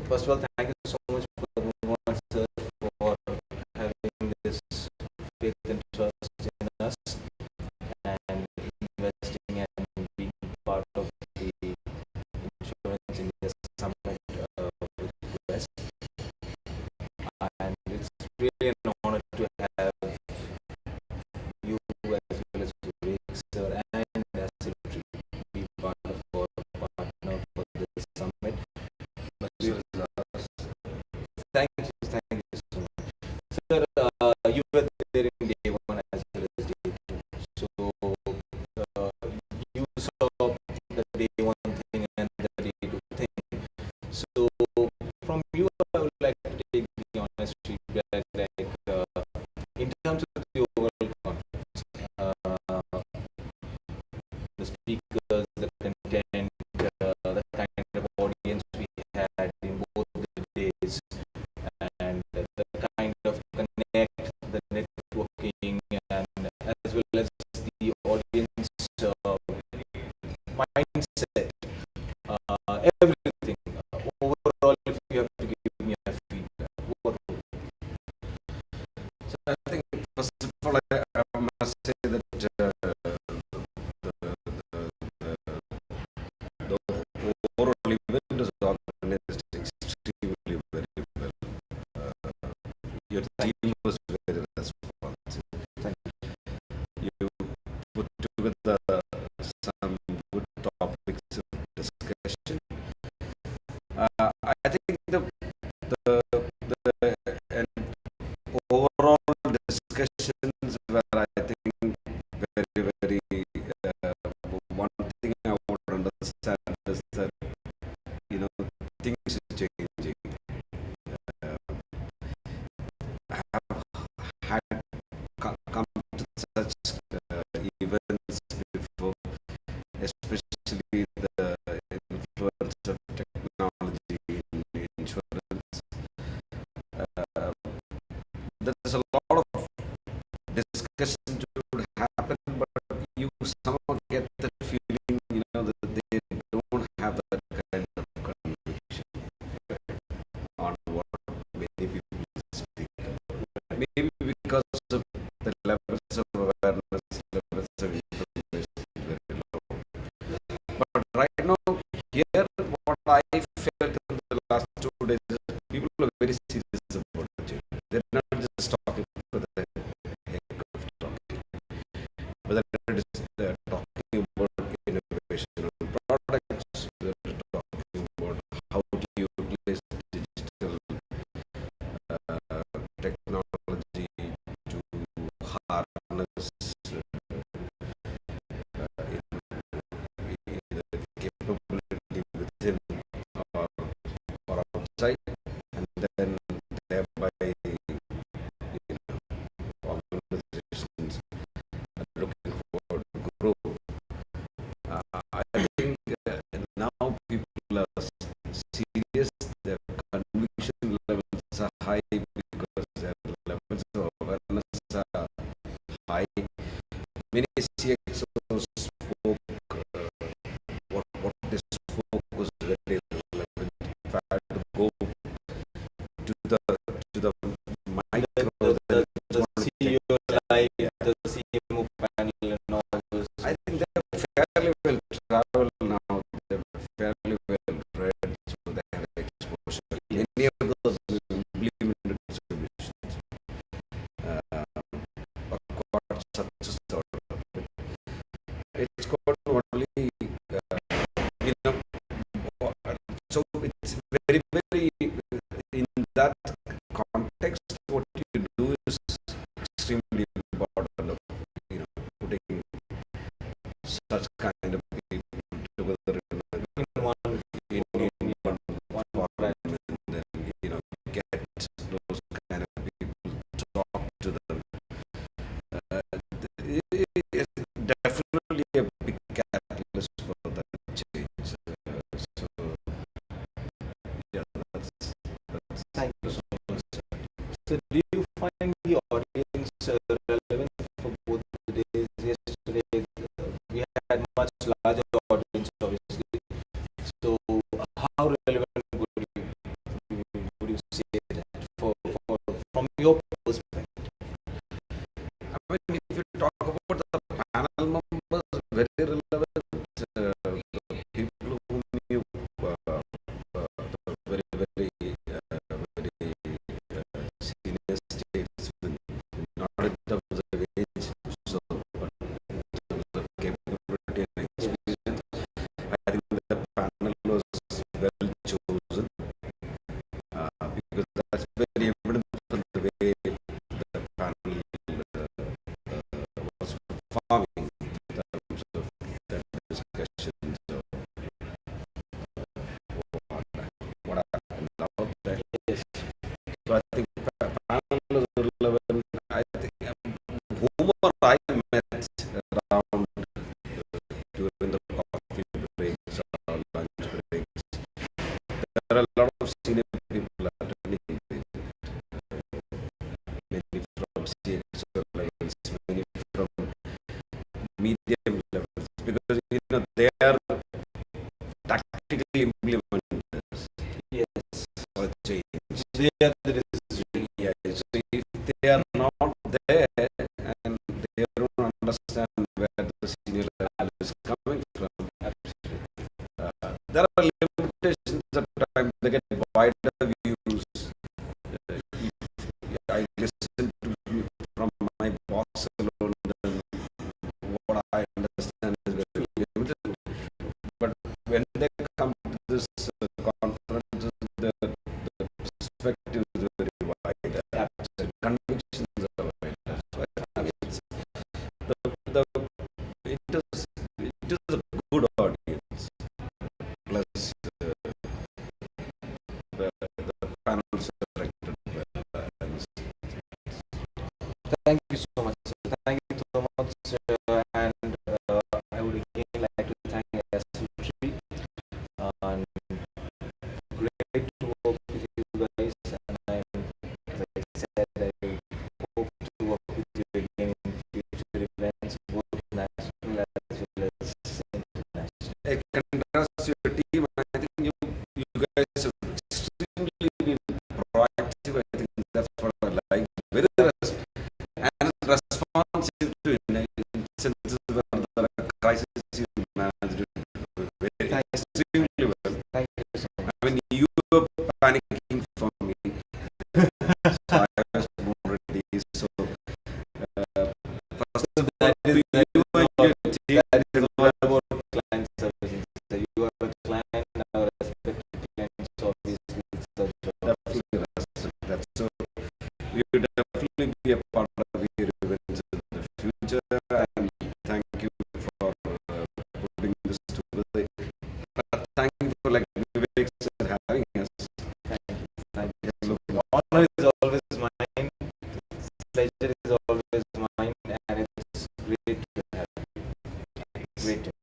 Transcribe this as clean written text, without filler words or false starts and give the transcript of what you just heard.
First of all, thank you so much for Bhuvan sir for having this faith and trust in us and investing and being part of the Insurance India Summit with US. And it's really an honor to have you as well as Vivek sir and AccelTree be part of our partner for this summit. Thank you so much. Sir, you were there in day one as well as day two. So you saw the day one thing and the day two thing. So from you, I would like to take the honest feedback, like in terms of the overall conference, the speakers, the content, the kind of audience we had in both the days, and the kind of connect, the networking, and as well as the audience mindset, everything. Overall, if you have to give me a feedback, what would it be? So I think first of all, I must say that the overall event is organized extremely very well. Your team was very responsive. Thank You put together some good topics of discussion. I think the and overall discussions were, I think, very very. One thing I want to understand is that things are changing. I have had come to such events before, especially the influence of technology in insurance. There's a lot of discussions would happen, but you somehow get that feeling, that they don't have that kind of conviction on what many people speak about. Maybe because of the levels of awareness, levels of information is very low. But right now, here, what I felt in the last 2 days is that people are very serious about the change. They're not just talking for the heck of talking. Whether it is talking about innovation on products, whether it is talking about how to utilize digital technology to harness either capability within or, or outside, and then thereby organizations are looking forward to grow. I think now people are serious, their conviction levels are high because their levels of awareness are high. Many CXOs spoke, what they spoke was very relevant. If I had to go to the micro, the CEO live, the CMO panel, and all those. I think they're fairly well traveled now. They're fairly well read, so they have exposure. Many of those implemented solutions are quite success out of it. It's got only, so it's very, very, in that context, what you do is extremely important of, putting such kind of people together in one forum, and then get those kind of people to talk to them. It's definitely a big catalyst for that change. So yeah, that's Thank you so much, sir. So, do you find the audience relevant for both the days? Yesterday, we had much larger audience, obviously. So, how relevant would you because that's very evident from the way the panel was performing in terms of the discussions of what happened out there. Yes. So I think panel is relevant. I think whomever I met around during the coffee breaks or lunch breaks, there are a lot of senior people attending these, many from CXO levels, many from medium levels, because they are tactically implementing this Yes. for change. They are the decision. Yeah, so if they are not there and they don't understand where the senior level is coming from, there are limitations at times. They get wider views. If I listen to from my boss alone, then what I understand is very limited. But when they come to this conference, the perspective is very wide. The convictions are wide. So I think it is a good audience. Plus, the panels are directed well. Thank you so much, sir. Thank you so much, and I would again like to thank AccelTree, and great to work with you guys. And as I said, I hope to work with you again in future events, both national as well as international. I can trust your team. I think you guys have extremely been proactive. I think that's what I like. Very and responsive to instances where there are crises, you managed it very extremely well. Thank you so much. I mean, you were panicking for me, so I was more ready. So, first So of all, that is you and your team that is did all well. about client services. So you are a client, our respected clients, so obviously it's the job. Definitely respect that. So, we will definitely be a part of your events in the future. And thank you for putting this together. Thank you for, like Vivek said,